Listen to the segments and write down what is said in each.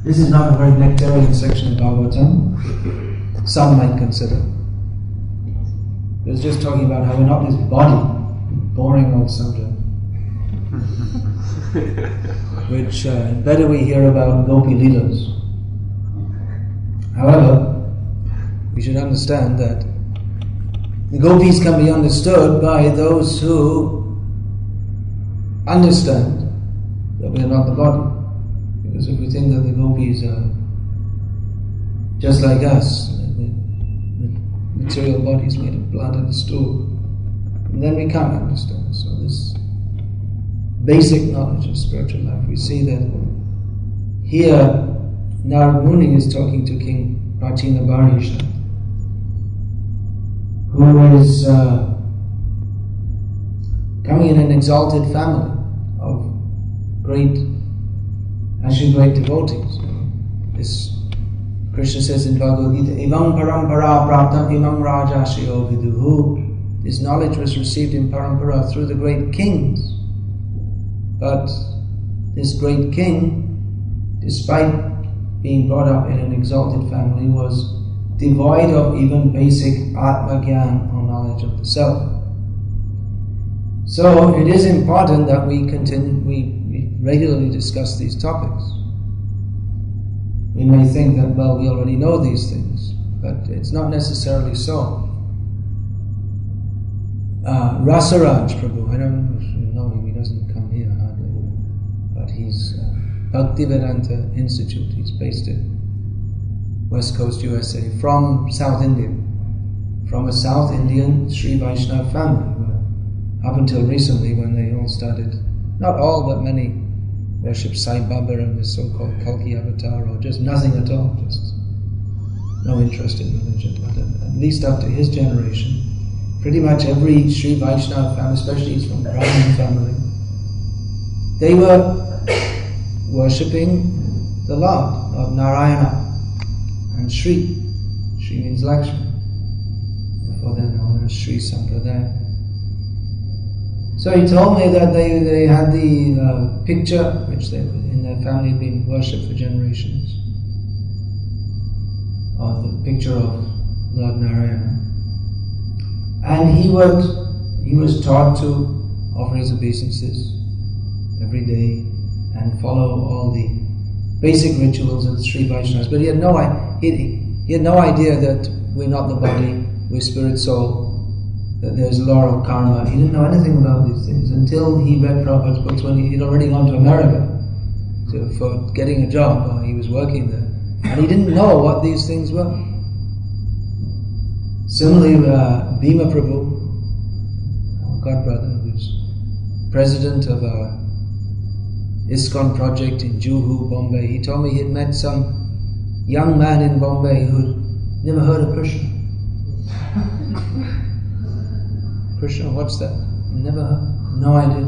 This is not a very nectarian section of Bhagavatam, some might consider. It's just talking about how we're not this body, boring old subject. Which better we hear about Gopi Leelas. However, we should understand that the Gopis can be understood by those who understand that we are not the body. Because if we think that the Gopis are just like us, with material bodies made of blood and stool, then we can't understand. So this basic knowledge of spiritual life, we see that here Narad Muni is talking to King Prachina Barisha, who is coming in an exalted family of actually great devotees. This Krishna says in Bhagavad Gita, Evam parampara praptam imam rajashiyo viduhu. This knowledge was received in parampara through the great kings. But this great king, despite being brought up in an exalted family, was devoid of even basic Atma Gyan or knowledge of the self. So it is important that we regularly discuss these topics. We may think that, well, we already know these things, but it's not necessarily so. Rasaraj Prabhu, I don't know if you know him, he doesn't come here hardly, but he's Bhaktivedanta Institute, he's based in West Coast USA, from South India, from a South Indian Sri Vaishnava family. Up until recently, when they all started, not all but many, worship Sai Baba and the so-called Kalki Avatar, or just nothing at all, just no interest in religion. But at least up to his generation, pretty much every Sri Vaishnava family, especially from the Brahmin family, they were worshipping the Lord of Narayana and Sri. Sri means Lakshmi. Therefore they're known as Sri Sampradaya. So he told me that they had the picture, which they in their family had been worshipped for generations, of the picture of Lord Narayana. And he was taught to offer his obeisances every day and follow all the basic rituals of the Sri Vaishnavas. But he had no idea that we're not the body, we're spirit soul, that there's a law of karma. He didn't know anything about these things until he read Prabhupada's books when he'd already gone to America for getting a job while he was working there. And he didn't know what these things were. Similarly, Bhima Prabhu, our godbrother, who's president of our ISKCON project in Juhu, Bombay, he told me he'd met some young man in Bombay who'd never heard of Krishna. Krishna, what's that? Never heard? No idea.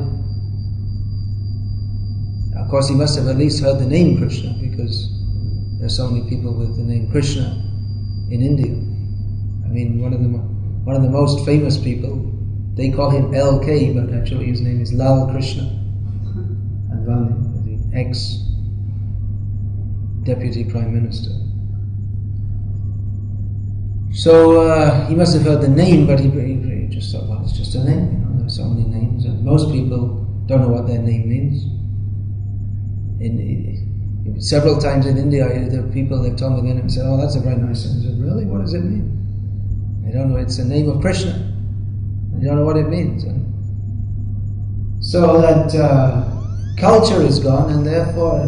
Of course, he must have at least heard the name Krishna, because there are so many people with the name Krishna in India. I mean, one of the most famous people, they call him LK, but actually his name is Lal Krishna Advani, the ex-deputy prime minister. So he must have heard the name, but he just thought, well, it's just a name. There are so many names, and most people don't know what their name means. Several times in India, there are people that told me their name and said, oh, that's a very nice name. I said, really? What does it mean? They don't know. It's the name of Krishna. They don't know what it means. And so that culture is gone, and therefore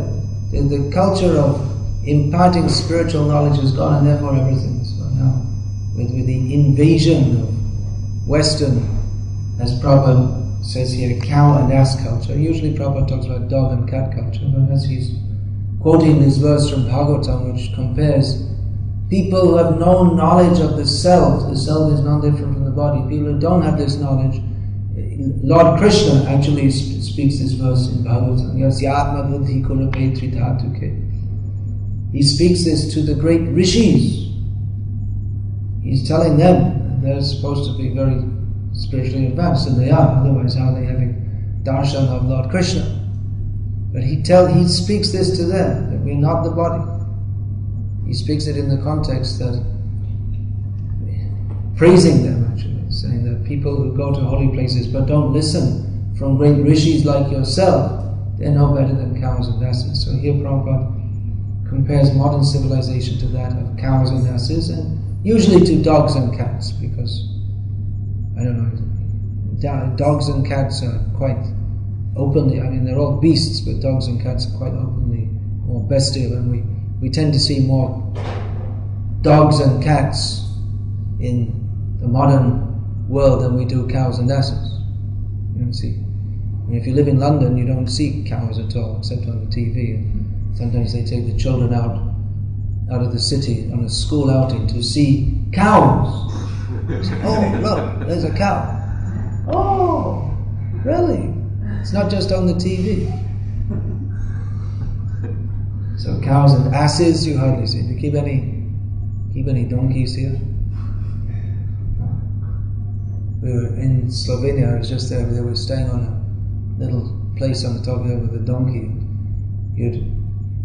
the culture of imparting spiritual knowledge is gone, and therefore everything is gone now. With the invasion of Western, as Prabhupada says here, cow and ass culture. Usually Prabhupada talks about dog and cat culture, but as he's quoting this verse from Bhagavatam, which compares people who have no knowledge of the self is not different from the body, people who don't have this knowledge. Lord Krishna actually speaks this verse in Bhagavatam. He speaks this to the great rishis. He's telling them they're supposed to be very spiritually advanced, and they are, otherwise how are they having darshan of Lord Krishna? But he speaks this to them, that we're not the body. He speaks it in the context that praising them, actually, saying that people who go to holy places but don't listen from great rishis like yourself, they're no better than cows and asses. So here Prabhupada compares modern civilization to that of cows and asses, and usually to dogs and cats, because, I don't know, dogs and cats are quite openly, I mean, they're all beasts, but dogs and cats are quite openly more bestial, and we tend to see more dogs and cats in the modern world than we do cows and asses. You don't see. I mean, if you live in London, you don't see cows at all, except on the TV. And sometimes they take the children out of the city on a school outing to see cows. Oh, look, there's a cow. Oh, really? It's not just on the TV. So cows and asses you hardly see. Do you keep any donkeys here? We were in Slovenia. I was just there. They were staying on a little place on the top of there with a donkey.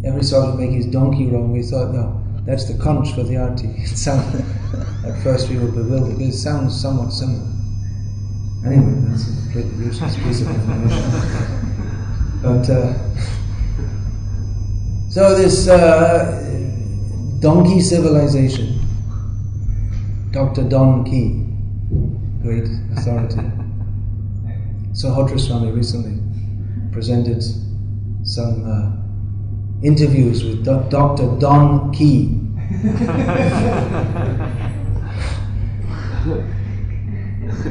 Every sort of make his donkey roam. We thought, no, that's the conch for the arti. It sounded, at first we were bewildered. It sounds somewhat similar. Anyway, that's a completely useless piece of information. But so this donkey civilization, Dr. Don Key, great authority. Sahotra Swami recently presented some interviews with Dr. Don Key.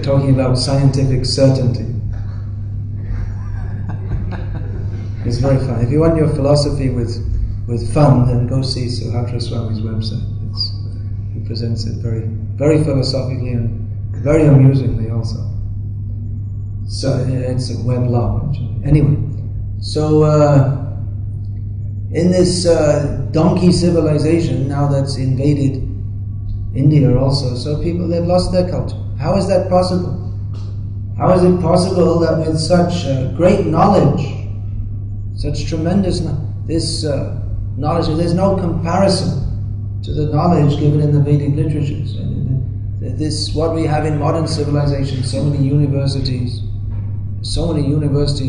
Talking about scientific certainty. It's very fun. If you want your philosophy with fun, then go see Sahotra Swami's website. He presents it very, very philosophically and very amusingly also. So it's a weblog actually. Anyway, so in this donkey civilization now that's invaded India also, so people, they've lost their culture. How is that possible? How is it possible that with such great knowledge, such tremendous knowledge, there's no comparison to the knowledge given in the Vedic literatures. This, what we have in modern civilization, so many universities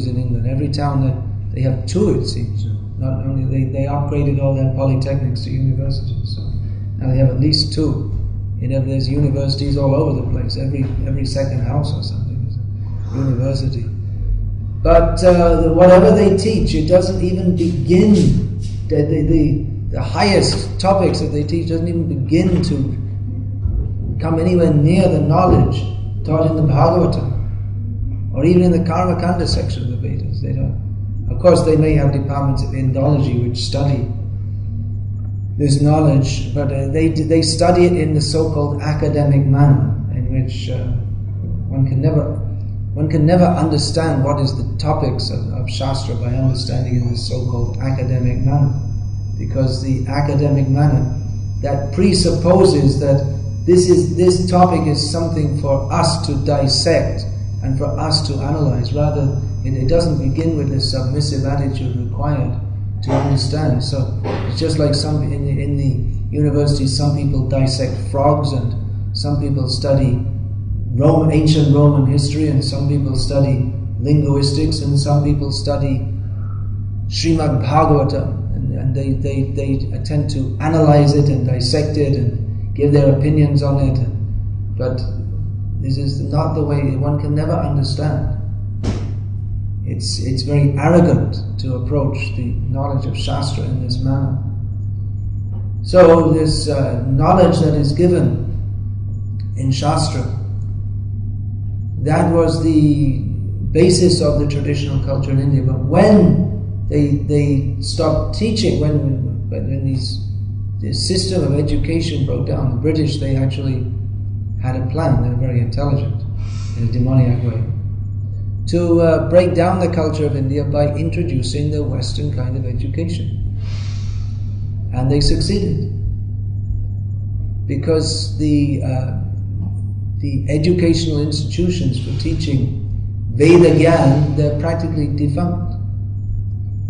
in England. Every town they have two, it seems. Not only they upgraded all their polytechnics to universities, so now they have at least two. There's universities all over the place. Every second house or something is a university. But whatever they teach, it doesn't even begin. The highest topics that they teach doesn't even begin to come anywhere near the knowledge taught in the Bhagavatam, or even in the Karma Kanda section of the Vedas. They don't. Of course, they may have departments of Indology which study this knowledge, but they study it in the so-called academic manner, in which one can never understand what is the topics of Shastra by understanding in this so-called academic manner, because the academic manner that presupposes that this topic is something for us to dissect and for us to analyze. Rather, it doesn't begin with the submissive attitude required to understand. So it's just like in the universities, some people dissect frogs, and some people study ancient Roman history, and some people study linguistics, and some people study Srimad Bhagavatam, and they attempt to analyze it and dissect it and give their opinions on it. But this is not the way. One can never understand. It's very arrogant to approach the knowledge of Shastra in this manner. So this knowledge that is given in Shastra, that was the basis of the traditional culture in India. But when they stopped teaching, when this system of education broke down, the British, they actually had a plan. They were very intelligent in a demoniac way to break down the culture of India by introducing the Western kind of education. And they succeeded, because the educational institutions for teaching Veda Gyan, they're practically defunct.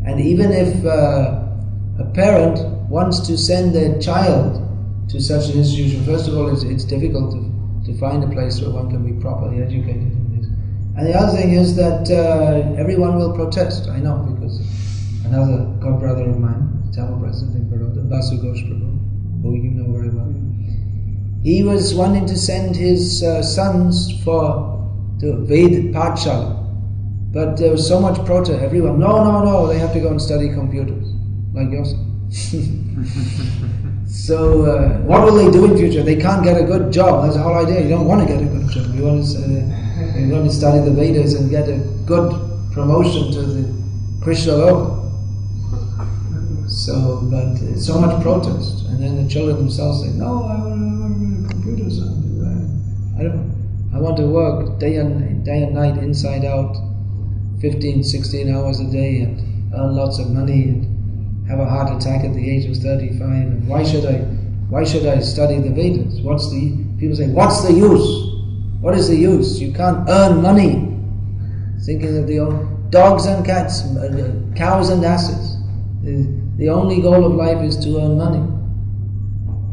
And even if a parent wants to send their child to such an institution, first of all, it's difficult to find a place where one can be properly educated in this. And the other thing is that everyone will protest, I know, because another godbrother of mine, Tamil president in Baroda, Basu Ghosh Prabhu, who you know very well, he was wanting to send his sons to Ved Pathshala, but there was so much protest, everyone, no, they have to go and study computers, like yourself. So what will they do in future? They can't get a good job. That's the whole idea. You don't want to get a good job. You want to study the Vedas and get a good promotion to the Krishna Loka. So, but so much protest, and then the children themselves say, "No, I want computers. I want to work day and night, inside out, 15, 16 hours a day, and earn lots of money." And have a heart attack at the age of 35, and why should I study the Vedas? People say, what's the use? What is the use? You can't earn money. Thinking of the dogs and cats, cows and asses. The only goal of life is to earn money,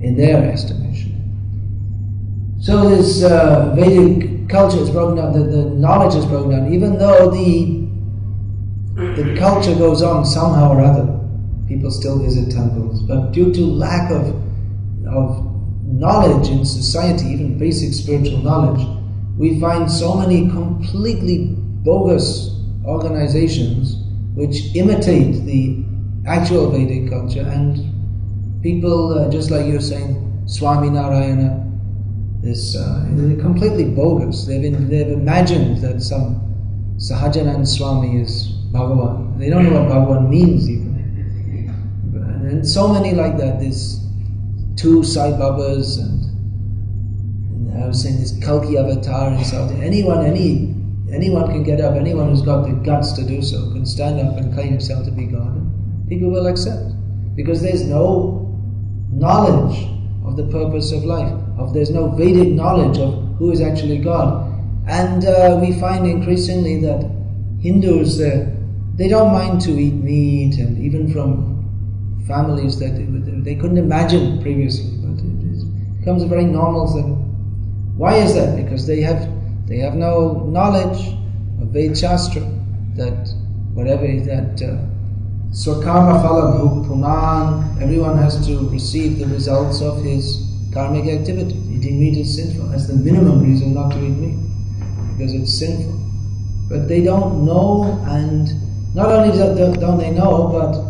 in their estimation. So this Vedic culture is broken down, the knowledge is broken down, even though the culture goes on somehow or other. People still visit temples, but due to lack of knowledge in society, even basic spiritual knowledge, we find so many completely bogus organizations which imitate the actual Vedic culture, and people, just like you're saying, Swami Narayana, they're completely bogus. They've imagined that some Sahajanand Swami is Bhagavan. They don't know what Bhagavan means even. And so many like that. There's 2 Sai Babas, and I was saying this Kalki avatar in South. Anyone can get up. Anyone who's got the guts to do so can stand up and claim himself to be God. And people will accept, because there's no knowledge of the purpose of life. There's no Vedic knowledge of who is actually God. And we find increasingly that Hindus, they don't mind to eat meat, and even from families that they couldn't imagine previously, but it becomes a very normal thing. Why is that? Because they have no knowledge of Ved Shastra, that whatever is that Swakarma Phala Puman, everyone has to receive the results of his karmic activity. Eating meat is sinful. That's the minimum reason not to eat meat, because it's sinful. But they don't know, and not only don't they know, but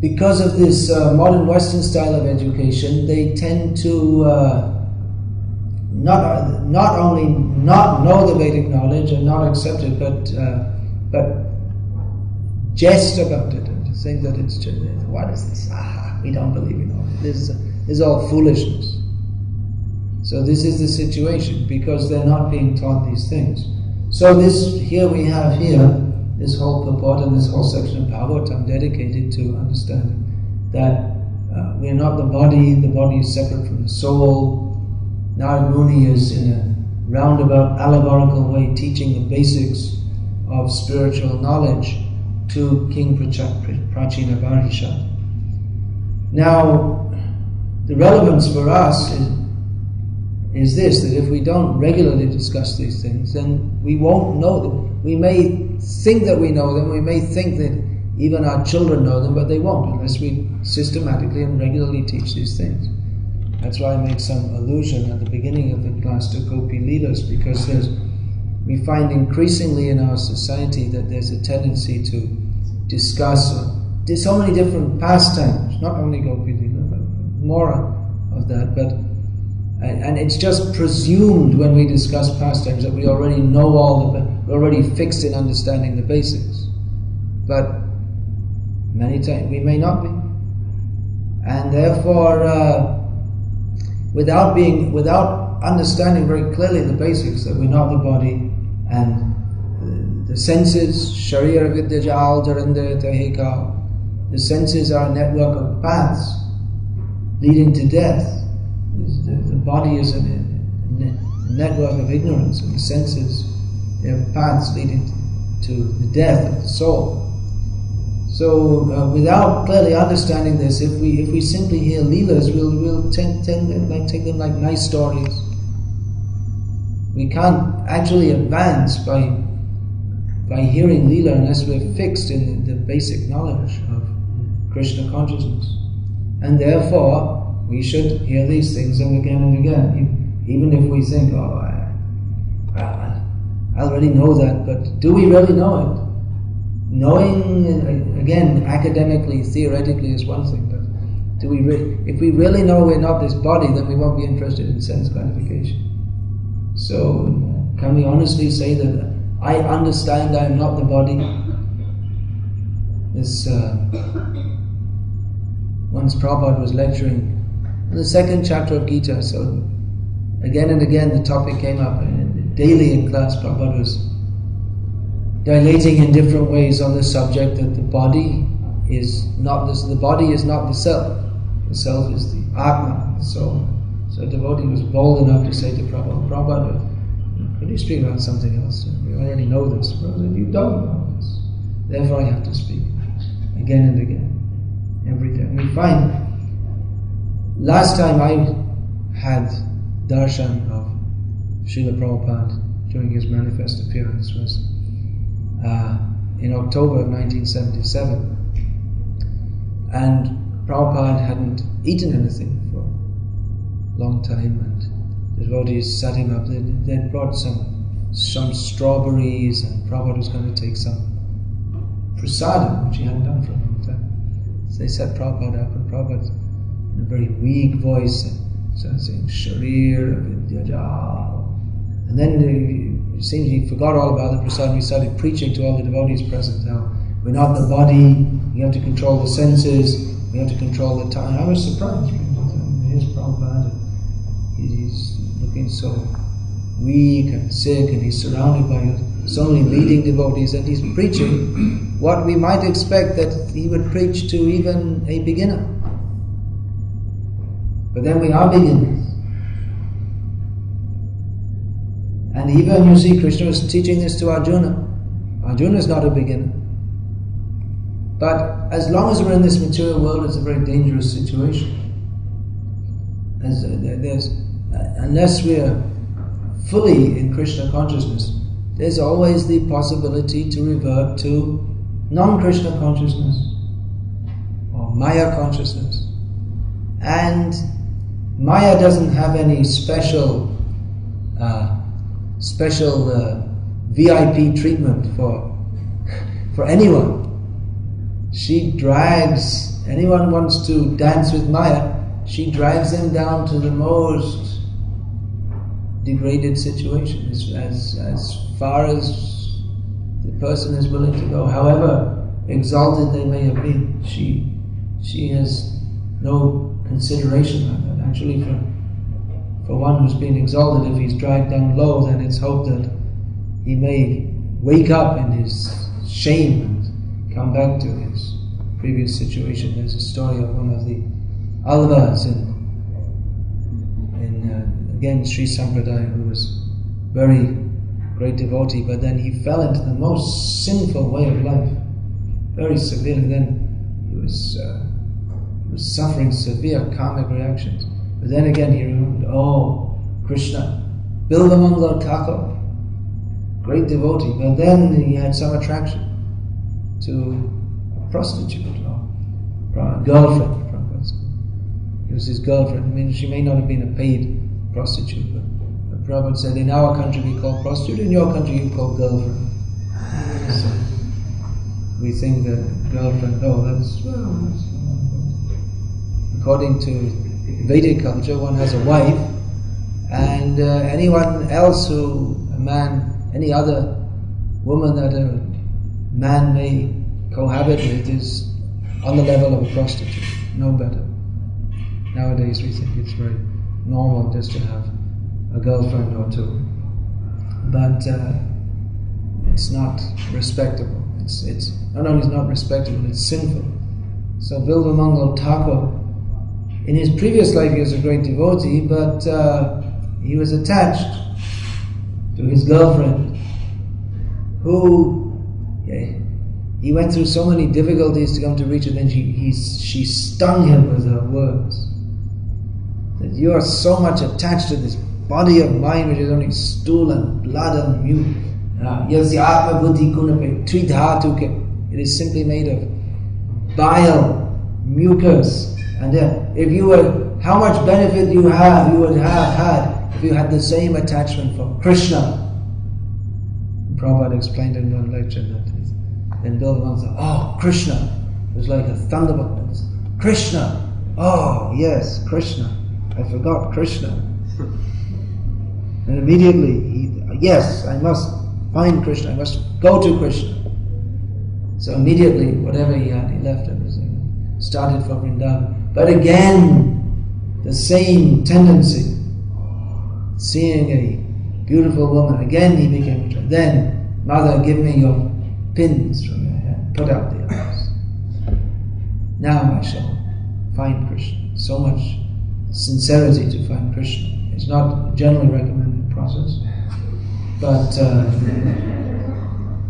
because of this modern Western style of education, they tend to not only not know the Vedic knowledge and not accept it, but jest about it and think that it's just, what is this? We don't believe in all this. This is all foolishness. So this is the situation, because they're not being taught these things. So we have this whole purport and this whole section of Bhagavatam dedicated to understanding that we are not the body is separate from the soul. Narad Muni is in a roundabout allegorical way teaching the basics of spiritual knowledge to King Prachina Bharisha. Now, the relevance for us is this, that if we don't regularly discuss these things, then we won't know them. We may think that we know them, we may think that even our children know them, but they won't unless we systematically and regularly teach these things. That's why I made some allusion at the beginning of the class to Gopi Leelas, because we find increasingly in our society that there's a tendency to discuss so many different pastimes, not only Gopi Leela, but more of that, and it's just presumed when we discuss pastimes that we already know we're already fixed in understanding the basics. But many times we may not be. And therefore, without understanding very clearly the basics, that we're not the body, and the senses, Sharira Vidya Jal Jarinde Tahika, the senses are a network of paths leading to death. The body is a network of ignorance, and the senses, they have paths leading to the death of the soul. So without clearly understanding this, if we simply hear Leelas, we'll take them like nice stories. We can't actually advance by hearing Leela unless we're fixed in the basic knowledge of Krishna consciousness. And therefore, we should hear these things again and again. Even if we think, oh, I already know that, but do we really know it? Knowing, again, academically, theoretically is one thing, but if we really know we're not this body, then we won't be interested in sense gratification. So, can we honestly say that I understand I am not the body? Once Prabhupada was lecturing in the second chapter of Gita, so again and again the topic came up, and daily in class Prabhupada was dilating in different ways on the subject that the body is not the body is not the self. The self is the Atma, the soul. So the devotee was bold enough to say to Prabhupada, could you speak about something else? We already know this. Prabhupada said, you don't know this. Therefore I have to speak again and again, every day. And we find, last time I had darshan of Srila Prabhupada during his manifest appearance was in October of 1977. And Prabhupada hadn't eaten anything for a long time, and the devotees sat him up. They'd brought some strawberries, and Prabhupada was going to take some prasadam, which he hadn't done for a long time. So they set Prabhupada up, and Prabhupada, in a very weak voice, started saying, Sharir Vidyajal. And then it seems he forgot all about the prasadam. He started preaching to all the devotees present how we're not the body, we have to control the senses, we have to control the time. I was surprised. Here's Prabhupada. He's looking so weak and sick, and he's surrounded by so many leading devotees, and he's preaching what we might expect that he would preach to even a beginner. But then we are beginners. And even, you see, Krishna was teaching this to Arjuna. Arjuna is not a beginner. But as long as we're in this material world, it's a very dangerous situation. Unless we're fully in Krishna consciousness, there's always the possibility to revert to non-Krishna consciousness or Maya consciousness. And Maya doesn't have any special VIP treatment for anyone. She drags anyone who wants to dance with Maya. She drags them down to the most degraded situation, as far as the person is willing to go. However exalted they may have been, she has no consideration like that. Actually, for one who's been exalted, if he's dragged down low, then it's hoped that he may wake up in his shame and come back to his previous situation. There's a story of one of the Alvas in again Sri Sampradaya, who was very great devotee, but then he fell into the most sinful way of life, very severely. Then he was suffering severe karmic reactions. But then again he remembered, oh, Krishna, Bilvamangal Thakur, great devotee. But then he had some attraction to a prostitute or a girlfriend. It was his girlfriend. I mean, she may not have been a paid prostitute, but Prabhupada said, in our country we call prostitute, in your country you call girlfriend. So we think that girlfriend, according to Vedic culture, one has a wife, and anyone else any other woman that a man may cohabit with is on the level of a prostitute, no better. Nowadays we think it's very normal just to have a girlfriend or two, but it's not respectable. It's not only not respectable, it's sinful. So Bilvamangal Thakur, in his previous life he was a great devotee, but he was attached to his girlfriend, who He went through so many difficulties to come to reach it, then she stung him with her words. That you are so much attached to this body of mine which is only stool and blood and muke. It is simply made of bile, mucus, and if you were, how much benefit you would have had if you had the same attachment for Krishna. Prabhupada explained in one lecture that then Bhagavan said, oh, Krishna. It was like a thunderbolt. Krishna. Oh, yes, Krishna. I forgot Krishna. And immediately, yes, I must find Krishna. I must go to Krishna. So immediately, whatever he had, he left everything. Started for Vrindavan. But again, the same tendency. Seeing a beautiful woman, again he became attracted. Then, mother, give me your pins from your hand. Put out the eyes. Now I shall find Krishna. So much sincerity to find Krishna. It's not a generally recommended process.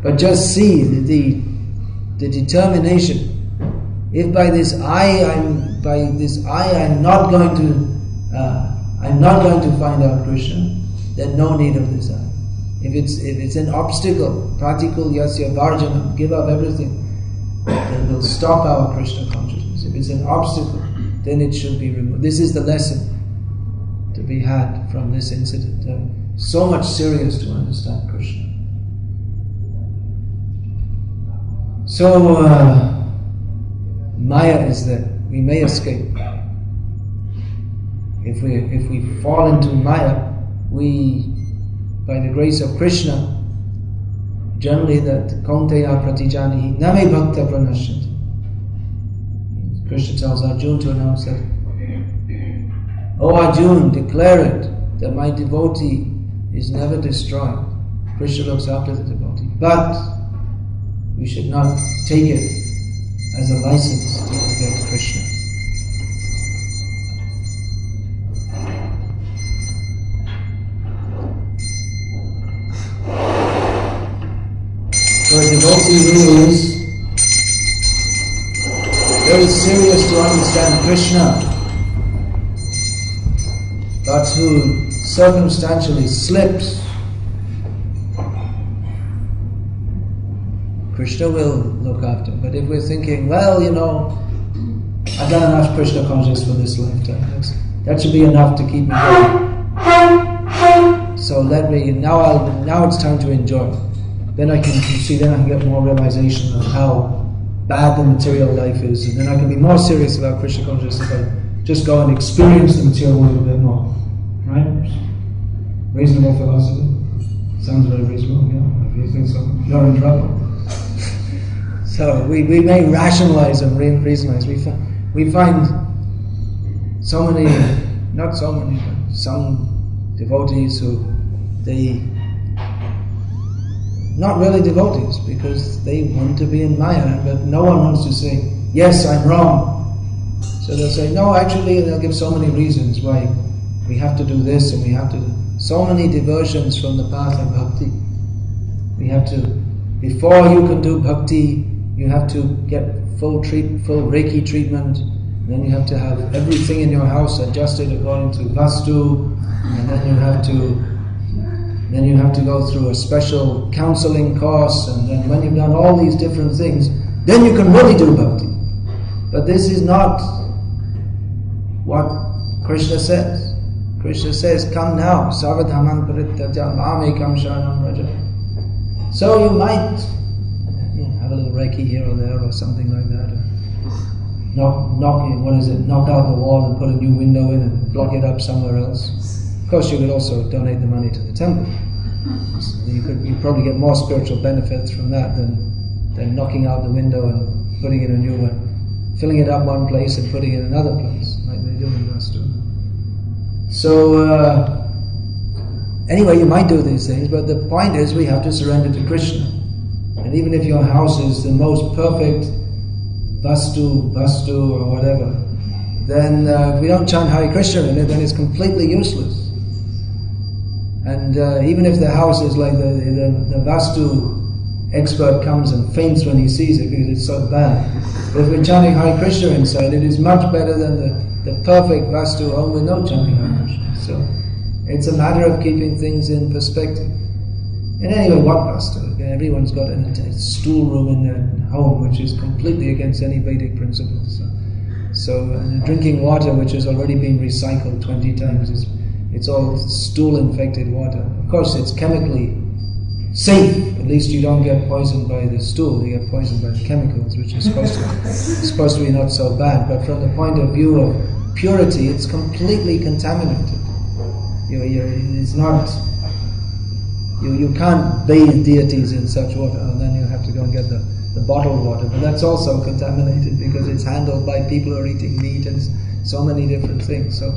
But just see the determination. If by this eye I'm not going to find out Krishna, then no need of this eye. If it's an obstacle, practical yasya varjanam, give up everything, then will stop our Krishna consciousness. If it's an obstacle, then it should be removed. This is the lesson to be had from this incident. So much serious to understand Krishna. So Maya is there. We may escape. If we fall into Maya, we, by the grace of Krishna, generally that Kaunteya pratijanihi name bhakta pranashyanti. Krishna tells Arjuna to announce that, O Arjuna, declare it, that my devotee is never destroyed. Krishna looks after the devotee. But we should not take it as a license to forget Krishna. For a devotee who is very serious to understand Krishna, but who circumstantially slips, Krishna will look after. But if we're thinking, well, I've done enough Krishna conscious for this lifetime, that should be enough to keep me going. So now it's time to enjoy. Then I can get more realization of how bad the material life is, and then I can be more serious about Krishna consciousness if I just go and experience the material world a bit more. Right? Reasonable philosophy? Sounds very reasonable, yeah. If you think so, you're in trouble. So we may rationalize and reasonalize. We find some devotees who not really devotees, because they want to be in Maya, but no one wants to say, yes, I'm wrong. So they'll say, no, actually, they'll give so many reasons why we have to do this and we have to do so many diversions from the path of bhakti. We have to, before you can do bhakti, you have to get full Reiki treatment, then you have to have everything in your house adjusted according to Vastu, and then you have to go through a special counseling course, and then when you've done all these different things, then you can really do bhakti. But this is not what Krishna says. Krishna says, come now, sarvadhamam parittatya mamekam sharanam raja. So you might have a little Reiki here or there or something like that. Knock out the wall and put a new window in and block it up somewhere else. Of course, you could also donate the money to the temple. So you'd probably get more spiritual benefits from that than knocking out the window and putting in a new one, filling it up one place and putting it in another place, like they do in Vastu. So anyway, you might do these things, but the point is we have to surrender to Krishna. And even if your house is the most perfect Vastu or whatever, then if we don't chant Hare Krishna in it, then it's completely useless. And even if the house is like the Vastu expert comes and faints when he sees it because it's so bad. But if we're chanting Hare Krishna inside, it is much better than the perfect Vastu home with no chanting Hare Krishna. So it's a matter of keeping things in perspective. And anyway, what Vastu? Everyone's got a stool room in their home which is completely against any Vedic principles. So drinking water which has already been recycled 20 times, it's all stool-infected water. Of course, it's chemically safe. At least you don't get poisoned by the stool. You get poisoned by the chemicals, which is supposed to be not so bad. But from the point of view of purity, it's completely contaminated. It's not. You can't bathe deities in such water, and then you have to go and get the bottled water. But that's also contaminated because it's handled by people who are eating meat and so many different things. So,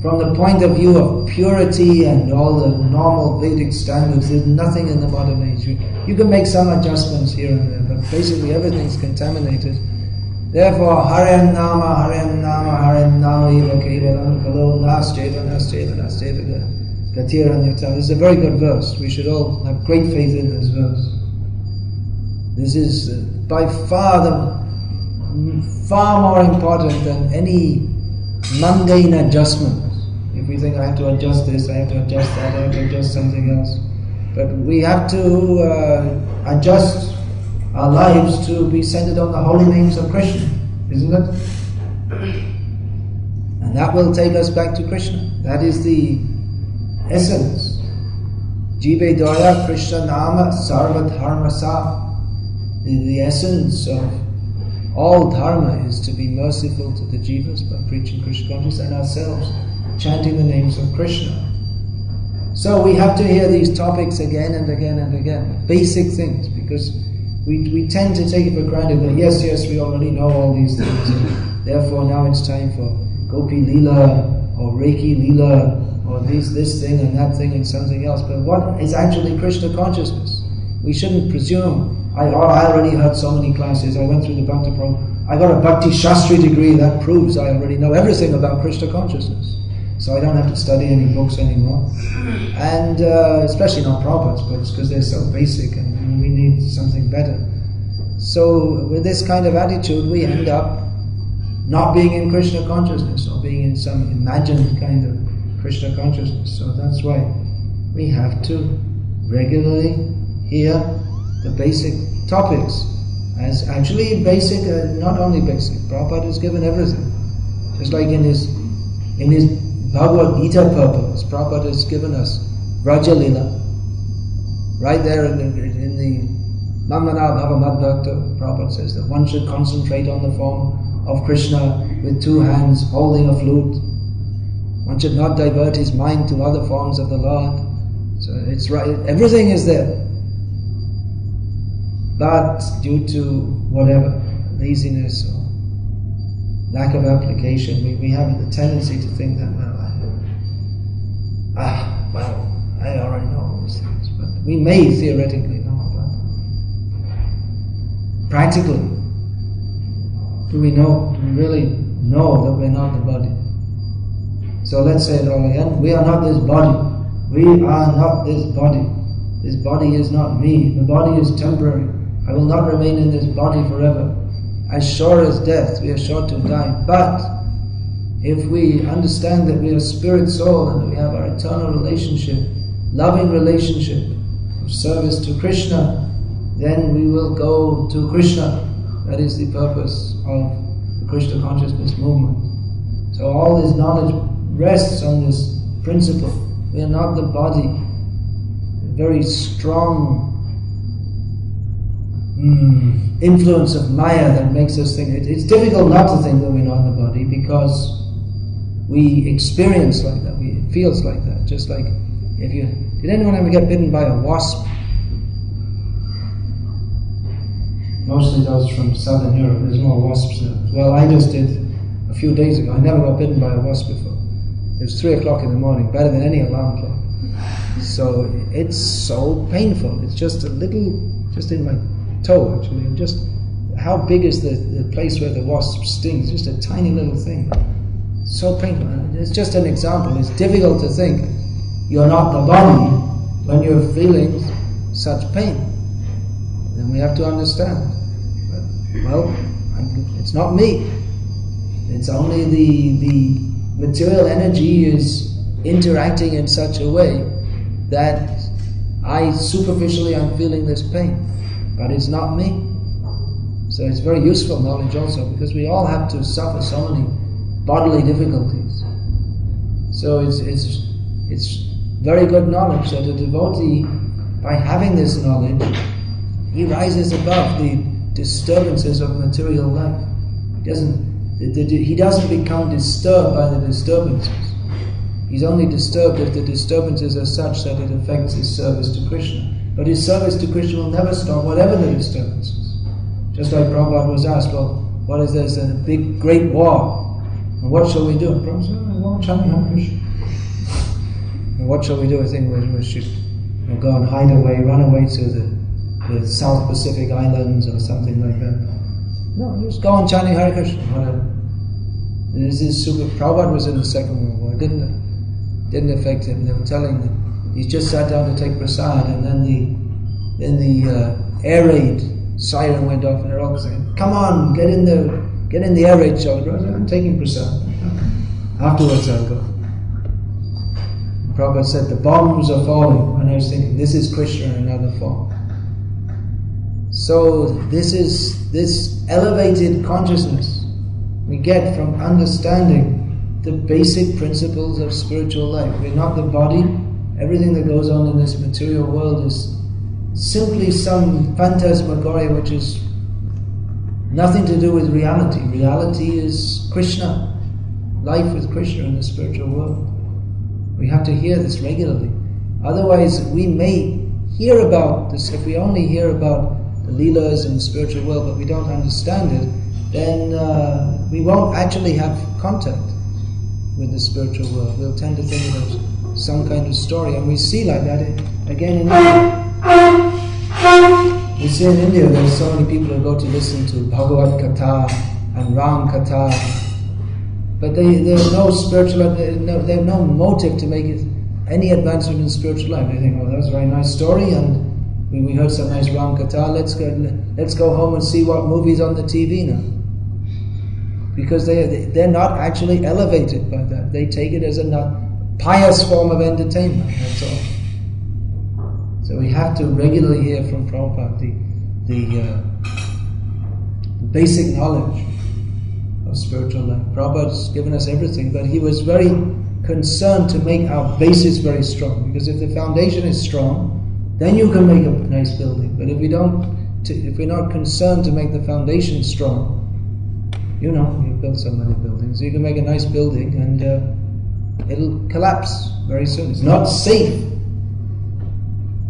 from the point of view of purity and all the normal Vedic standards, there's nothing in the modern age. You can make some adjustments here and there, but basically everything's contaminated. Therefore, Harem Nama, Harem Nama, Harem Nama, Eva Kevalam, Kalo, Nasteva, Nasteva, Nasteva, Gatiranyata. This is a very good verse. We should all have great faith in this verse. This is by far more important than any mundane adjustment. If we think I have to adjust this, I have to adjust that, I have to adjust something else. But we have to adjust our lives to be centered on the holy names of Krishna, isn't it? And that will take us back to Krishna. That is the essence. Jive Daya Krishna Nama Sarva Dharma Sa. The essence of all dharma is to be merciful to the jivas by preaching Krishna consciousness and ourselves chanting the names of Krishna. So we have to hear these topics again and again and again, basic things, because we tend to take it for granted that yes, we already know all these things, and therefore now it's time for Gopi Lila or Reiki Lila or this thing and that thing and something else. But what is actually Krishna consciousness? We shouldn't presume, I already heard so many classes, I went through the Bhakti program, I got a Bhakti Shastri degree, that proves I already know everything about Krishna consciousness. So I don't have to study any books anymore. And especially not Prabhupada's books, because they're so basic and we need something better. So with this kind of attitude, we end up not being in Krishna consciousness or being in some imagined kind of Krishna consciousness. So that's why we have to regularly hear the basic topics as actually basic, not only basic. Prabhupada has given everything. Just like in his Bhagavad Gita purpose, Prabhupada has given us Vraja Lila. Right there in the Mamana Bhava Madbhakta, Prabhupada says that one should concentrate on the form of Krishna with two hands holding a flute. One should not divert his mind to other forms of the Lord. So it's right, everything is there. But due to whatever, laziness or lack of application, we have the tendency to think that, I already know all these things. But we may theoretically know about them. Practically, do we really know that we're not the body? So let's say it all again. We are not this body. We are not this body. This body is not me. The body is temporary. I will not remain in this body forever. As sure as death, we are sure to die. But if we understand that we are spirit soul and that we have our eternal relationship, loving relationship of service to Krishna, then we will go to Krishna. That is the purpose of the Krishna consciousness movement. So all this knowledge rests on this principle. We are not the body. A very strong influence of Maya that makes us think. It's difficult not to think that we're not the body because we experience like that. It feels like that. Just like did anyone ever get bitten by a wasp? Mostly those from southern Europe. There's more wasps there. Well, I just did a few days ago. I never got bitten by a wasp before. It was 3 o'clock in the morning, better than any alarm clock. So it's so painful. It's just a little, just in my toe actually, and just how big is the place where the wasp stings? Just a tiny little thing. So painful. And it's just an example. It's difficult to think you're not the body when you're feeling such pain. then we have to understand. But, well, it's not me. It's only the material energy is interacting in such a way that superficially I'm feeling this pain, but it's not me. So it's very useful knowledge also, because we all have to suffer so many bodily difficulties. So it's very good knowledge that a devotee, by having this knowledge, he rises above the disturbances of material life. He doesn't become disturbed by the disturbances. He's only disturbed if the disturbances are such that it affects his service to Krishna. But his service to Krishna will never stop, whatever the disturbances. Just like Prabhupada was asked, well, what is this? A big, great war. And what shall we do? Prabhupada said, well, chant Hare Krishna. And what shall we do? I think we should go and hide away, run away to the South Pacific Islands or something like that. No, just go on chanting Hare Krishna, whatever. This is super. Prabhupada was in the Second World War. It didn't affect him. They were telling him he just sat down to take prasad, and then the air raid siren went off, and they're all saying, "Come on, get in the air raid shelter." I'm taking prasad. Afterwards, I'll go. Prabhupada said the bombs are falling, and I was thinking, this is Krishna in another form. So this elevated consciousness we get from understanding the basic principles of spiritual life. We're not the body. Everything that goes on in this material world is simply some phantasmagoria which is nothing to do with reality. Reality is Krishna, life with Krishna in the spiritual world. We have to hear this regularly. Otherwise, we may hear about this. If we only hear about the leelas in the spiritual world, but we don't understand it, then we won't actually have contact with the spiritual world. We'll tend to think of some kind of story, and we see like that again in India. We see in India there's so many people who go to listen to Bhagavad Katha and Ram Katha, but they have no spiritual, they have no motive to make it any advancement in spiritual life. They think, oh, that was a very nice story, and we heard some nice Ram Katha. Let's go home and see what movie's on the TV now. Because they're not actually elevated by that. They take it as a pious form of entertainment, that's all. So we have to regularly hear from Prabhupada the basic knowledge of spiritual life. Prabhupada's given us everything, but he was very concerned to make our basis very strong. Because if the foundation is strong, then you can make a nice building. But if we're not concerned to make the foundation strong, you build so many buildings. You can make a nice building and it'll collapse very soon. It's not safe.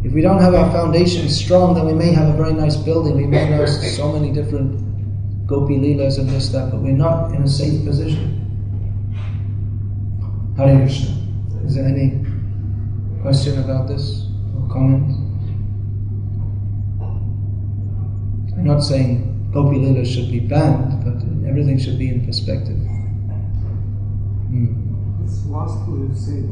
If we don't have our foundation strong, then we may have a very nice building. We may know so many different Gopi Leelas and this, that, but we're not in a safe position. Hare Krishna. Is there any question about this or comment? I'm not saying Gopi Leelas should be banned, but everything should be in perspective. It's Vastu, you say.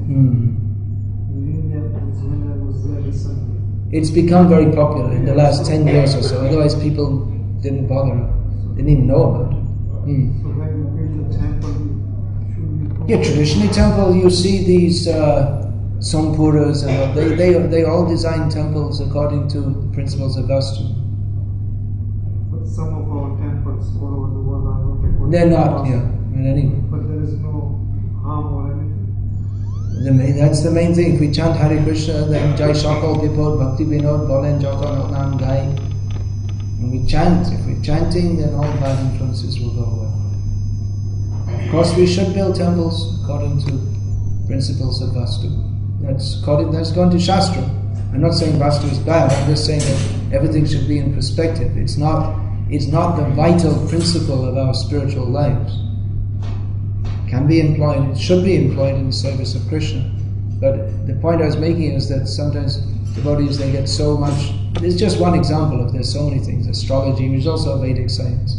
In India, when I was there recently. It's become very popular in the last 10 years or so. Otherwise, people didn't bother, didn't even know about it. So when you build a temple, Yeah, traditionally temple, you see these Sampuras, and they all design temples according to the principles of Vastu. But some of our temples all over the world are not according They're to not, Vastu. Anyway. But there is no harm or anything. That's the main thing. If we chant Hare Krishna, then Jai Shakal Vipod Bhaktivedanta Bolen Jata Nam Gai. When we chant, if we're chanting, then all bad influences will go away. Of course, we should build temples according to principles of Vastu. That's going to Shastra. I'm not saying Vastu is bad. I'm just saying that everything should be in perspective. It's not the vital principle of our spiritual lives. Can be employed, it should be employed in the service of Krishna. But the point I was making is that sometimes devotees, they get so much. There's just one example of there's so many things. Astrology, which is also a Vedic science.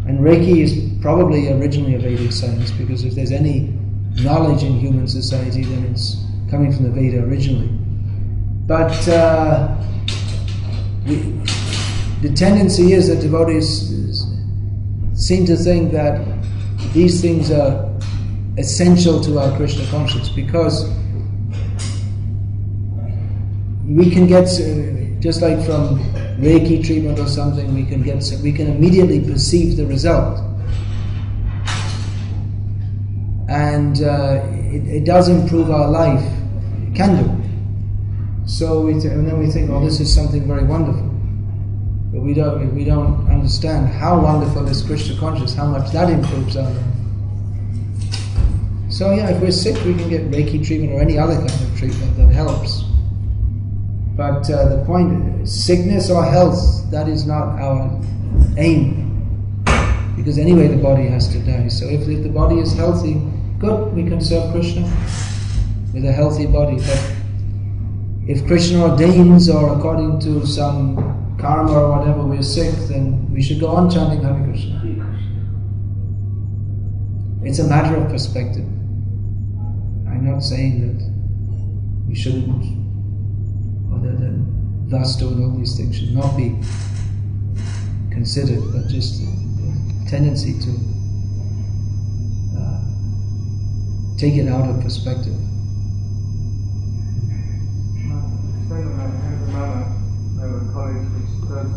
And Reiki is probably originally a Vedic science, because if there's any knowledge in human society, then it's coming from the Veda originally. But the tendency is that devotees seem to think that these things are essential to our Krishna consciousness, because we can get, just like from Reiki treatment or something, we can immediately perceive the result, and it does improve our life. It can do. So and then we think, oh, this is something very wonderful. But we don't understand how wonderful is Krishna consciousness, how much that improves our life. So yeah, if we're sick, we can get Reiki treatment or any other kind of treatment that helps. But the point is, sickness or health, that is not our aim. Because anyway, the body has to die. So if the body is healthy, good, we can serve Krishna with a healthy body. But if Krishna ordains, or according to some karma or whatever, we're sick, then we should go on chanting Hare Krishna. It's a matter of perspective. I'm not saying that we shouldn't, or that Vastu and all these things should not be considered, but just the tendency to take it out of perspective. I have a college which does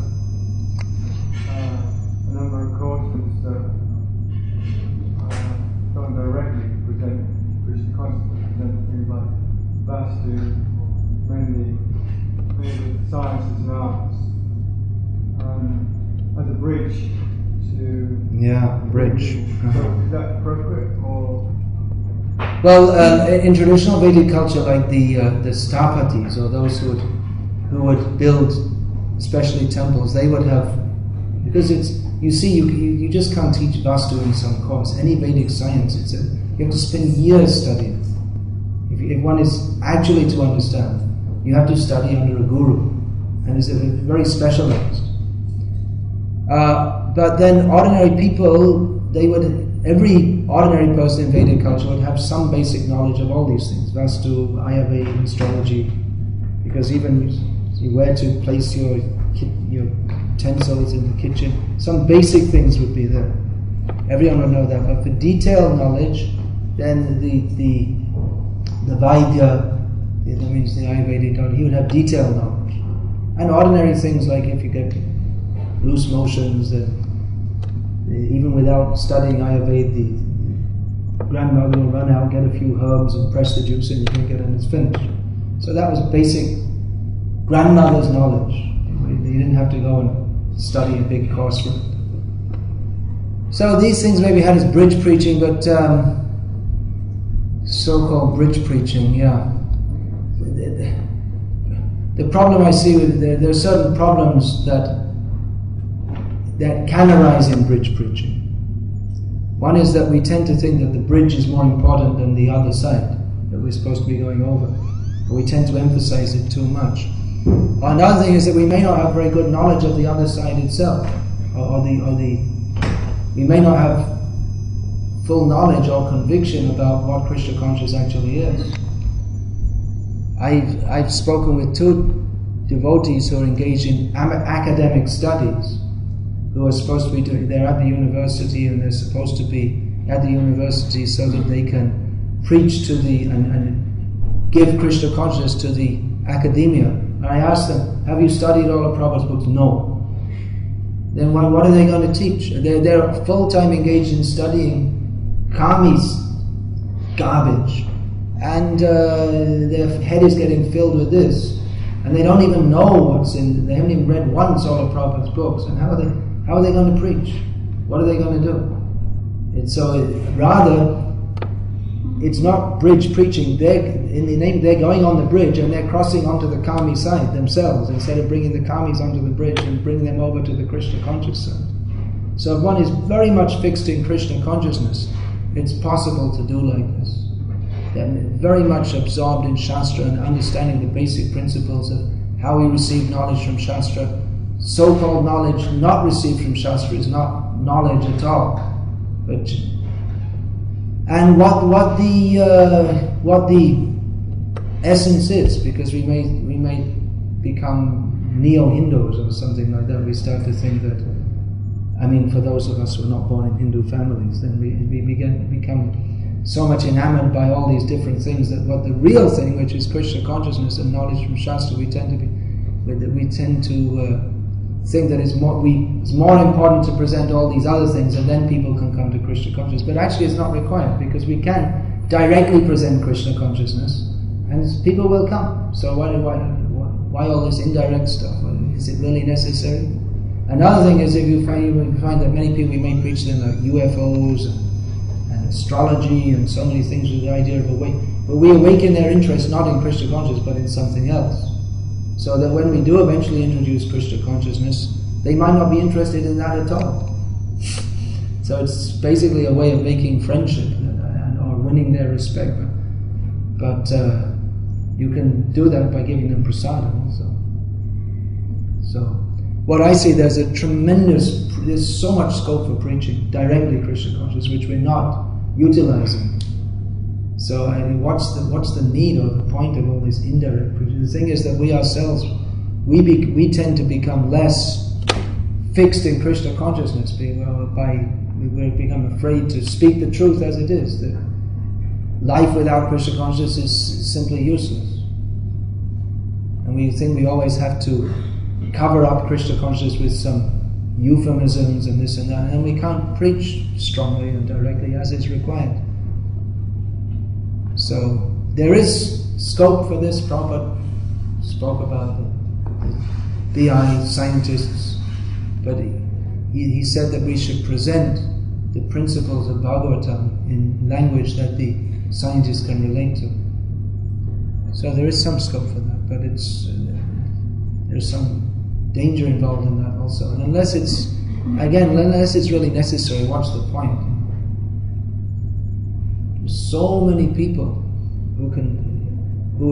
a number of courses that don't directly present Krishna consciousness, present things like Vastu, mainly with sciences and arts, as a bridge to... Yeah, bridge. Is that appropriate, or...? Well, in traditional Vedic culture, like the Stapatis, or those who would build especially temples, they would have, because you just can't teach Vastu in some course. Any Vedic science, you have to spend years studying. If one is actually to understand, you have to study under a guru, and it's very specialized. But then ordinary people, every ordinary person in Vedic culture would have some basic knowledge of all these things, Vastu, Ayurveda, astrology, because even where to place your utensils in the kitchen, some basic things would be there. Everyone would know that. But for detailed knowledge, then the Vaidya, that means the Ayurvedic doctor, he would have detailed knowledge. And ordinary things like if you get loose motions, even without studying Ayurveda, the grandmother will run out, get a few herbs and press the juice in, you drink it, and it's finished. So that was basic grandmother's knowledge. You didn't have to go and study a big course for it. So these things maybe had as bridge preaching, but so-called bridge preaching, yeah. The problem I see with there are certain problems that can arise in bridge preaching. One is that we tend to think that the bridge is more important than the other side that we're supposed to be going over. We tend to emphasize it too much. Another thing is that we may not have very good knowledge of the other side itself, we may not have full knowledge or conviction about what Krishna consciousness actually is. I've spoken with two devotees who are engaged in academic studies, who are supposed to be they're at the university, and they're supposed to be at the university so that they can preach to and give Krishna consciousness to the academia. And I asked them, have you studied all of Prabhupada's books? No. Then what are they going to teach? They're full-time engaged in studying Kami's garbage, and their head is getting filled with this, and they don't even know what's in. They haven't even read once all of Prabhupada's books, and how are they going to preach? What are they going to do? Rather, it's not bridge preaching. They're going on the bridge and they're crossing onto the Kami side themselves, instead of bringing the Kamis onto the bridge and bringing them over to the Krishna conscious side. So if one is very much fixed in Krishna consciousness, it's possible to do like this. They're very much absorbed in Shastra and understanding the basic principles of how we receive knowledge from Shastra. So-called knowledge not received from Shastra is not knowledge at all. And what the essence is, because we may become neo-Hindus or something like that, we start to think that, for those of us who are not born in Hindu families, then we become so much enamored by all these different things that what the real thing, which is Krishna consciousness and knowledge from Shastra, we tend to think that it's more important to present all these other things, and then people can come to Krishna consciousness. But actually, it's not required, because we can directly present Krishna consciousness, and people will come. So why all this indirect stuff? Is it really necessary? Another thing is, if you find that many people, we may preach them like UFOs and astrology and so many things with the idea of but we awaken their interest not in Krishna consciousness but in something else. So that when we do eventually introduce Krishna consciousness, they might not be interested in that at all. So it's basically a way of making friendship or winning their respect. But you can do that by giving them prasadam also. So what I see, there's so much scope for preaching directly Krishna consciousness, which we're not utilizing. So what's the need or the point of all this indirect preaching? The thing is that we ourselves, we tend to become less fixed in Krishna consciousness we become afraid to speak the truth as it is. That life without Krishna consciousness is simply useless. And we think we always have to cover up Krishna consciousness with some euphemisms and this and that, and we can't preach strongly and directly as is required. So there is scope for this. Prabhupada spoke about the BI scientists, but he said that we should present the principles of Bhagavatam in language that the scientists can relate to. So there is some scope for that, but there's some danger involved in that also. And unless it's really necessary, what's the point? There's so many people who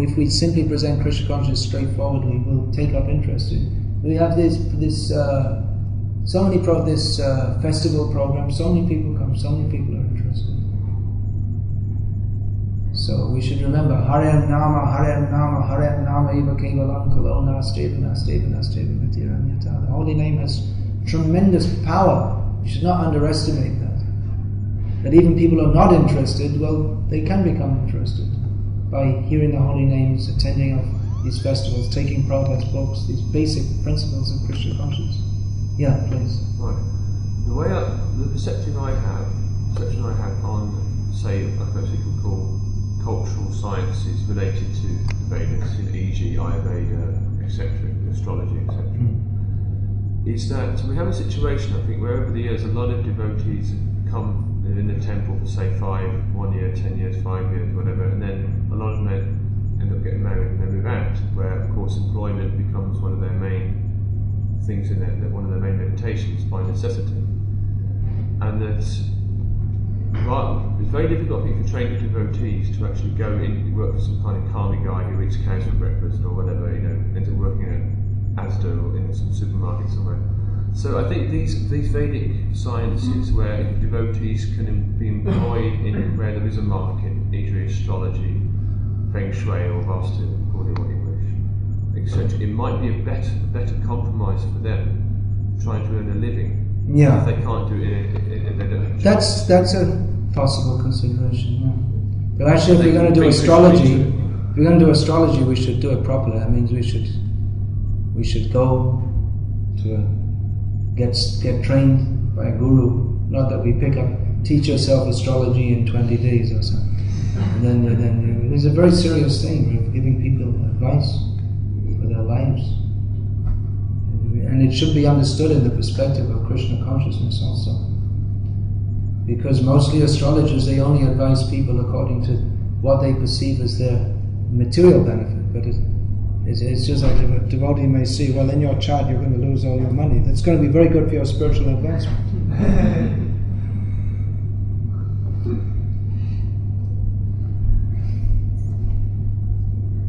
if we simply present Krishna consciousness straightforwardly, will take up interest in. We have this festival program, so many people come, so many people are interested. So we should remember, Hare Nama, Hare Nama, Hare Nama, Eva Kevalam, Kalo Nasteva, Nasteva, Nasteva, Vitiranyata. The holy name has tremendous power. You should not underestimate that. That even people who are not interested, they can become interested by hearing the holy names, attending of these festivals, taking Prabhupada's books, these basic principles of Krishna consciousness. Yeah, please. Right. The perception I have on, say, I suppose we could call cultural sciences related to the Vedas, e.g. Ayurveda, etc., astrology, etc., is that we have a situation, I think, where over the years a lot of devotees have come in the temple for, say, 1 year, 10 years, 5 years, whatever, and then a lot of them end up getting married and then move out, where, of course, employment becomes one of their main things one of their main meditations by necessity. And it's very difficult, I think, for trained devotees to actually go in, work for some kind of karmi guy who eats cows for breakfast or whatever, ends up working at Asda or in some supermarket somewhere. So I think these Vedic sciences where devotees can be employed in where there is a market, either astrology, Feng Shui or Vastu, call it what you wish, etc. It might be a better compromise for them trying to earn a living. Yeah. If they can't do it, if they don't have that's a possible consideration. Yeah. But actually, if we're going to do astrology, we should do it properly. That means we should go to get trained by a guru. Not that we teach yourself astrology in 20 days or something. And then it's a very serious thing. We're giving people advice for their lives. And it should be understood in the perspective of Krishna consciousness also. Because mostly astrologers, they only advise people according to what they perceive as their material benefit. But it's just like a devotee may see, well, in your chart you're going to lose all your money. That's going to be very good for your spiritual advancement.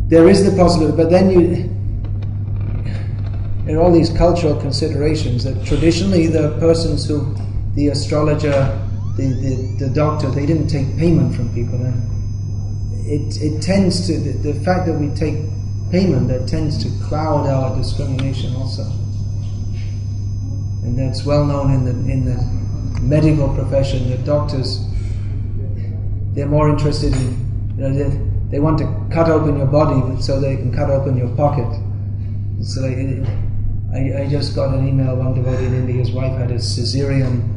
There is the possibility, but then there are all these cultural considerations that traditionally the astrologer, the doctor, they didn't take payment from people. And it tends to, the fact that we take payment that tends to cloud our discrimination also. And that's well known in the medical profession, that doctors, they're more interested in, they want to cut open your body so they can cut open your pocket. It's like, I just got an email, one devotee in India, his wife had a cesarean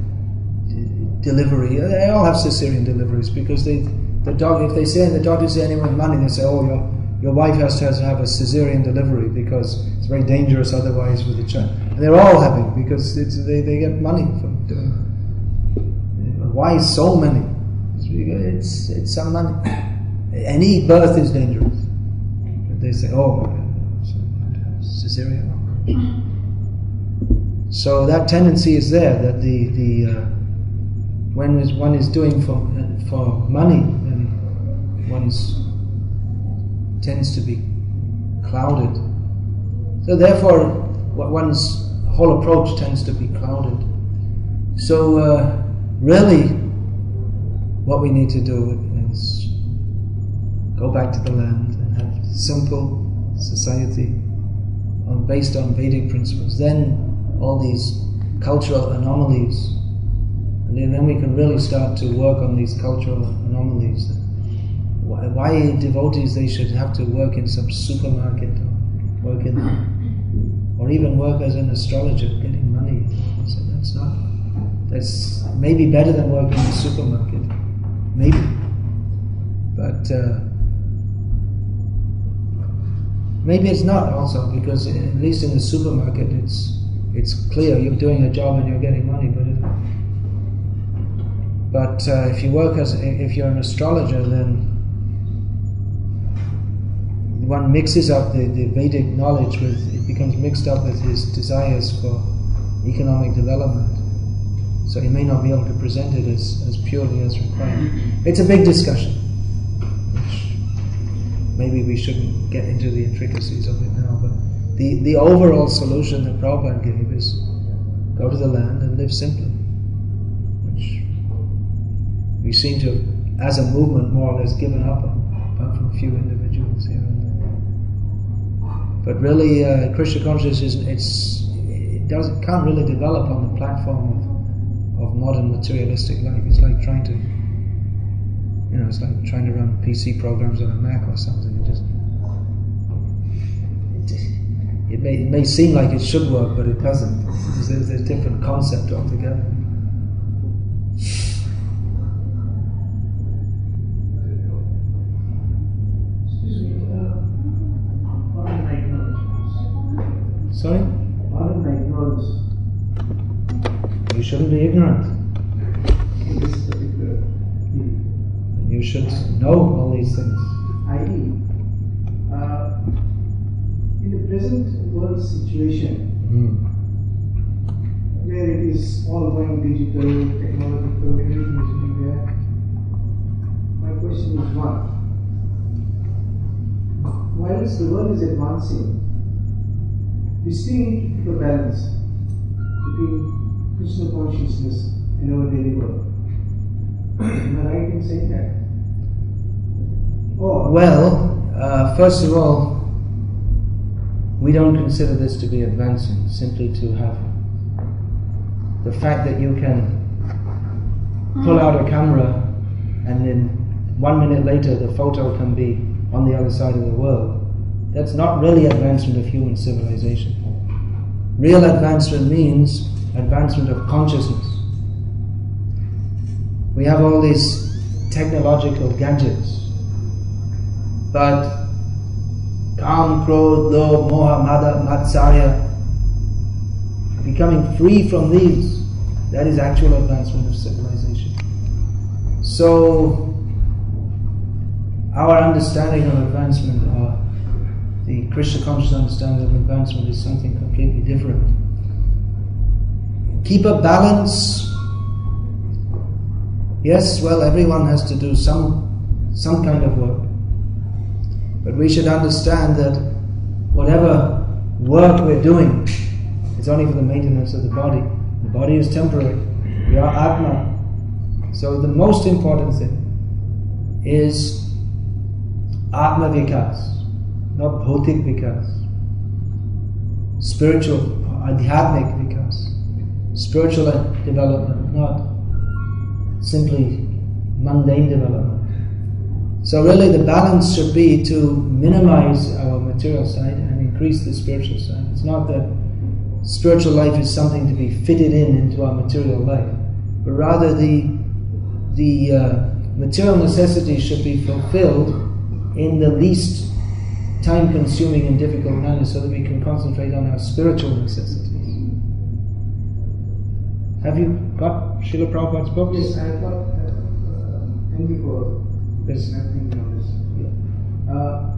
delivery. They all have cesarean deliveries because if they say the doctor say anyone with money, they say, oh, your wife has to have a cesarean delivery because it's very dangerous otherwise with the child. And they're all having because they get money from doing it. Why so many? It's some money. Any birth is dangerous. But they say, oh, cesarean. So that tendency is there, that when one is doing for money, then one tends to be clouded. So therefore, one's whole approach tends to be clouded. So really, what we need to do is go back to the land and have simple society based on Vedic principles. Then all these cultural anomalies, and then we can really start to work on these cultural anomalies. Why devotees, they should have to work in some supermarket, or even work as an astrologer, getting money. So that's maybe better than working in a supermarket, maybe. But maybe it's not also, because at least in the supermarket it's clear you're doing a job and you're getting money. But if you work if you're an astrologer, then one mixes up the Vedic knowledge it becomes mixed up with his desires for economic development. So he may not be able to present it as purely as required. It's a big discussion, which maybe we shouldn't get into the intricacies of it now, but the overall solution that Prabhupada gave is go to the land and live simply, which we seem to have, as a movement, more or less given up on, apart from a few individuals here and there. But really, Krishna consciousness can't really develop on the platform of modern materialistic life. It's like trying to run PC programs on a Mac or something. It may seem like it should work, but it doesn't. There's a different concept altogether. Sorry? Pardon my ignorance. You shouldn't be ignorant. In this particular field. You should know all these things. i.e., in the present world situation, where it is all going digital, technological, everything is being there, my question is one. Whilst the world is advancing, we still need to keep a balance between Krishna consciousness and our daily work. Am I right in saying that? Well, first of all, we don't consider this to be advancing, simply to have the fact that you can pull out a camera and then 1 minute later the photo can be on the other side of the world. That's not really advancement of human civilization. Real advancement means advancement of consciousness. We have all these technological gadgets, but Kam, Krodh, Lobh, Moha, Mada, Matsarya, becoming free from these, that is actual advancement of civilization. So, our understanding of advancement, or the Krishna conscious understanding of advancement, is something completely different. Keep a balance. Yes, well, everyone has to do some kind of work. But we should understand that whatever work we're doing is only for the maintenance of the body. The body is temporary. We are Atma. So the most important thing is Atma Vikas. not bhautik vikas. Spiritual, adhyatmic vikas. Spiritual development, not simply mundane development. So really the balance should be to minimize our material side and increase the spiritual side. It's not that spiritual life is something to be fitted into our material life, but rather the material necessities should be fulfilled in the least time-consuming and difficult manner so that we can concentrate on our spiritual necessities. Have you got Srila Prabhupada's books? Yes, I got before. Yes. Nothing on this.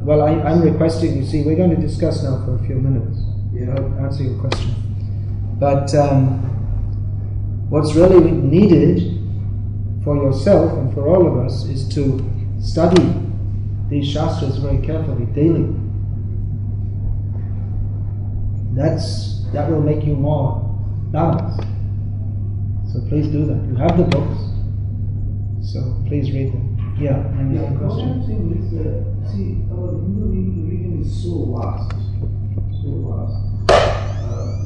Well, I'm requesting, you see, we're going to discuss now for a few minutes. Yeah. I'll answer your question. But what's really needed for yourself and for all of us is to study these shastras very carefully, daily. That will make you more balanced. So please do that. You have the books, so please read them. Yeah, any other What question? I'm saying is, see, our Hindu religion is so vast, so vast.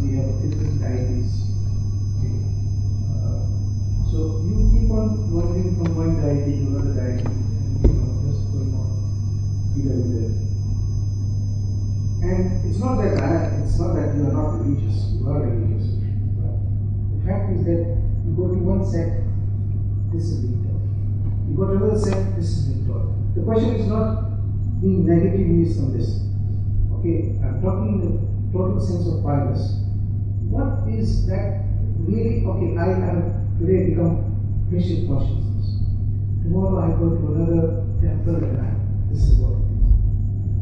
We have different deities. Okay. So you keep on wandering from one deity to another deity, and just going on here and there. And it's not that you are not religious. You are religious. But the fact is that you go to one sect, this is being taught. You go to another sect, this is being taught. The question is not being negative based on this. Okay, I'm talking in the total sense of bias. What is that really? Okay, I have today become Christian consciousness. Tomorrow I go to another temple and this is what it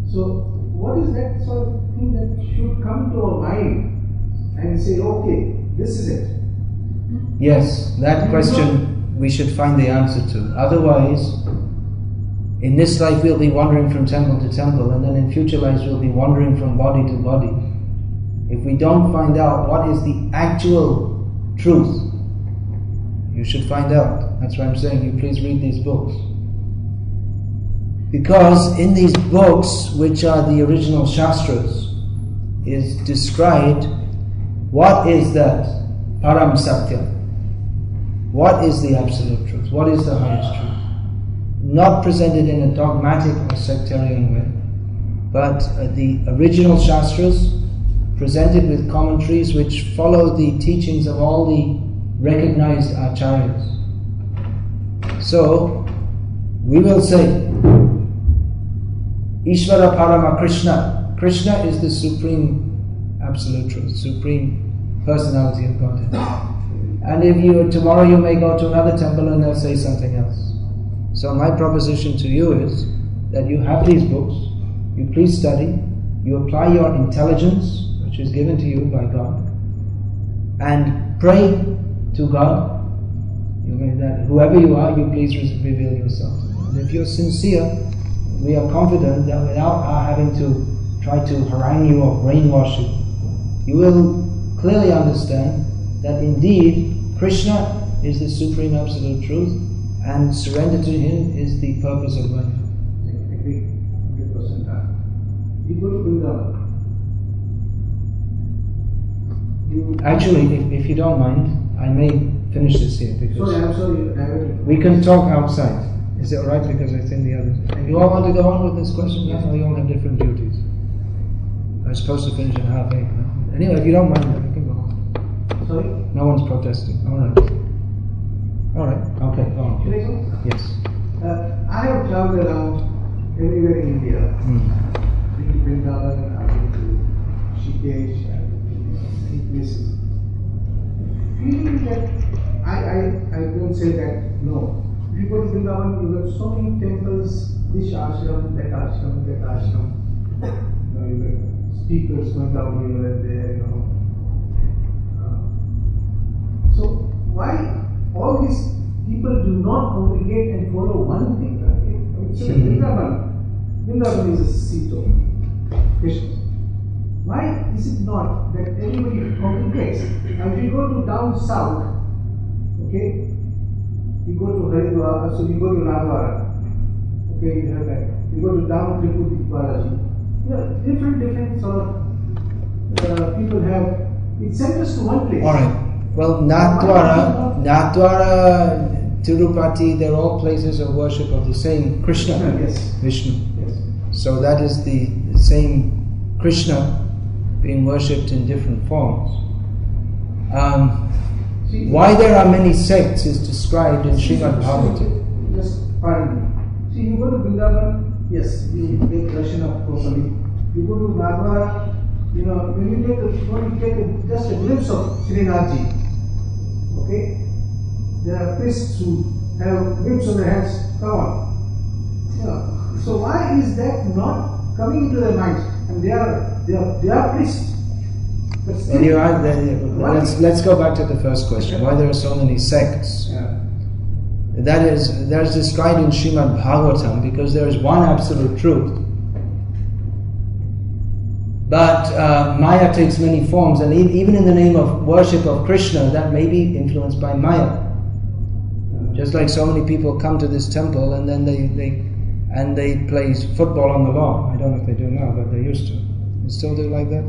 is. So, what is that sort of thing that should come to our mind and say, okay, this is it? Yes, that question we should find the answer to. Otherwise, in this life we'll be wandering from temple to temple, and then in future lives we'll be wandering from body to body. If we don't find out what is the actual truth, you should find out. That's why I'm saying you please read these books. Because in these books, which are the original shastras, is described what is that param satya. What is the absolute truth? What is the highest truth? Not presented in a dogmatic or sectarian way, but the original shastras presented with commentaries which follow the teachings of all the recognized acharyas. So, we will say, Ishvara Parama Krishna. Krishna is the supreme absolute truth, supreme personality of Godhead. And if tomorrow you may go to another temple and they'll say something else. So my proposition to you is that you have these books, you please study, you apply your intelligence, which is given to you by God, and pray to God. That whoever you are, you please reveal yourself. And if you're sincere, we are confident that without our having to try to harangue you or brainwash you, you will clearly understand that indeed Krishna is the supreme absolute truth, and surrender to Him is the purpose of life. Agree, 100%. You go to Vrindavan. Actually, if you don't mind, I may finish this here because I'm sorry. we can talk outside. Is it alright? Because I think the others. You all want to go on with this question? Yes, or you all have different duties? I'm supposed to finish at 8:30. Anyway, if you don't mind, we can go on. Sorry? No one's protesting. Alright. Alright, okay, go on. Should I go? Yes. I have traveled around everywhere in India. I've been to Vrindavan, I've been to Shikesh, I've been to many places. Feeling that I don't say that, no. If you go to Vrindavan, you have so many temples, this ashram, that ashram, that ashram. You have speakers going down here and there, So why all these people do not congregate and follow one thing? So Vrindavan is a seat of Krishna. Why is it not that everybody congregates? Now if you go to down south, okay, you go to Haridwar, so you go to Nagwara, okay, you have that. You go to down Tripudi Balaji, different sort of people have. It centers to one place. All right. Well, Nathdwara, Tirupati, they're all places of worship of the same Krishna, Yes. Vishnu. Yes. So that is the same Krishna being worshipped in different forms. Why there are many sects is described in Srimad Bhagavatam. Just pardon me. See, you go to Vrindavan, yes, you get darshan of properly. You go to Nathdwara, when you get just a glimpse of Srinathji, okay? There are priests who have whips on their hands. Come on. So why is that not coming into their minds? And they are priests. Let's go back to the first question. Why there are so many sects? Yeah. That is described in Srimad Bhagavatam because there is one absolute truth. But Maya takes many forms, and even in the name of worship of Krishna, that may be influenced by Maya. Just like so many people come to this temple and then they play football on the lawn. I don't know if they do now, but they used to. They still do like that?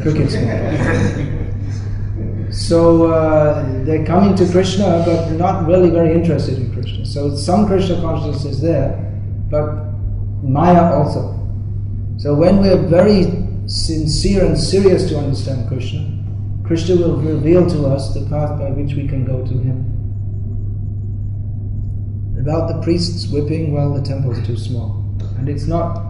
Cricket. So they're coming to Krishna, but not really very interested in Krishna. So some Krishna consciousness is there, but Maya also. So when we're very sincere and serious to understand Krishna, Krishna will reveal to us the path by which we can go to Him. About the priests whipping, well, the temple's too small. And it's not,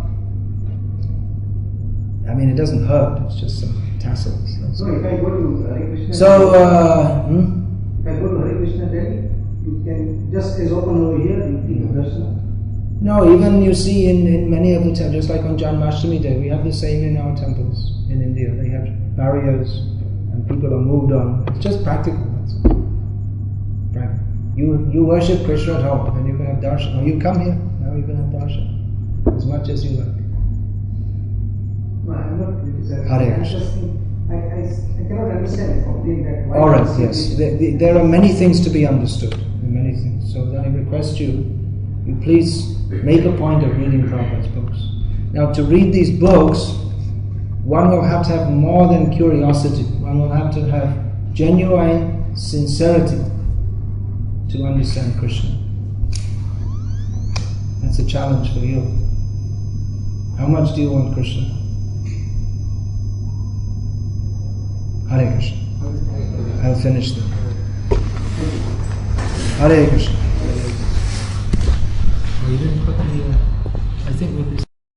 it doesn't hurt, it's just some tassels. So if I go to Hare Krishna, So, if I go to Hare Krishna Delhi, you can just as open over here, you take darshan. No, even you see in many of the temples, just like on Janmashtami Day, we have the same in our temples in India. They have barriers and people are moved on. It's just practical. That's all. Practical. You worship Krishna at home and you can have darshan. Or you come here, now you can have darshan. As much as you like. No, I'm not criticizing. Hare I Krishna. just think, I cannot understand something that. Alright, yes. There are many things to be understood. Many things. So I request you please make a point of reading Prabhupada's books. Now, to read these books, one will have to have more than curiosity. One will have to have genuine sincerity to understand Krishna. That's a challenge for you. How much do you want Krishna? Hare Krishna. I'll finish them. Hare Krishna. You didn't put the, I think with this